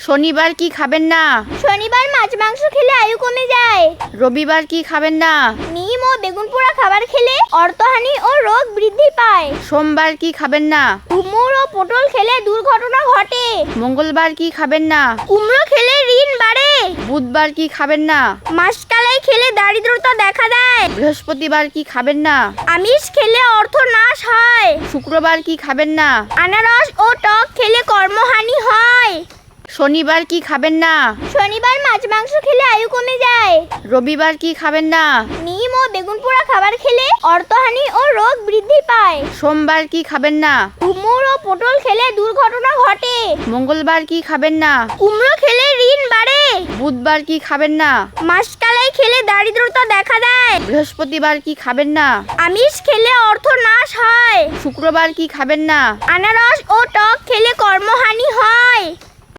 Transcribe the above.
শনিবার কি খাবেন না? শনিবার মাছ মাংস খেলে আয়ু কমে যায়। রবিবার কি খাবেন না? নিম ও বেগুন পোড়া খাবার খেলে অর্থহানি ও রোগ বৃদ্ধি পায়। সোমবার কি খাবেন না? কুমড়ো ও পটল খেলে দুর্ঘটনা ঘটে। মঙ্গলবার কি খাবেন না? কুমড়ো খেলে ঋণ বাড়ে। বুধবার কি খাবেন না? মাসকালাই খেলে দারিদ্রতা দেখা দেয়। বৃহস্পতিবার কি খাবেন না? আমিষ খেলে অর্থ নাশ হয়। শুক্রবার কি খাবেন না? আনারস ও টক খেলে কর্মহানি হয়। শনিবার কি খাবেন না? শনিবার মাছ মাংস খেলে আয়ু কমে যায়। রবিবার কি খাবেন না? নিম ও বেগুন পোড়া খাবার খেলে অর্থহানি ও রোগ বৃদ্ধি পায়। সোমবার কি খাবেন না? কুমড়ো ও পটল খেলে দুর্ঘটনা ঘটে। মঙ্গলবার কি খাবেন না? কুমড়ো খেলে ঋণ বাড়ে। বুধবার কি খাবেন না? মাসকালাই খেলে দারিদ্রতা দেখা দেয়। বৃহস্পতিবার কি খাবেন না? আমিষ খেলে অর্থ নাশ হয়। শুক্রবার কি খাবেন না? আনারস ও টক খেলে কর্মহানি হয়।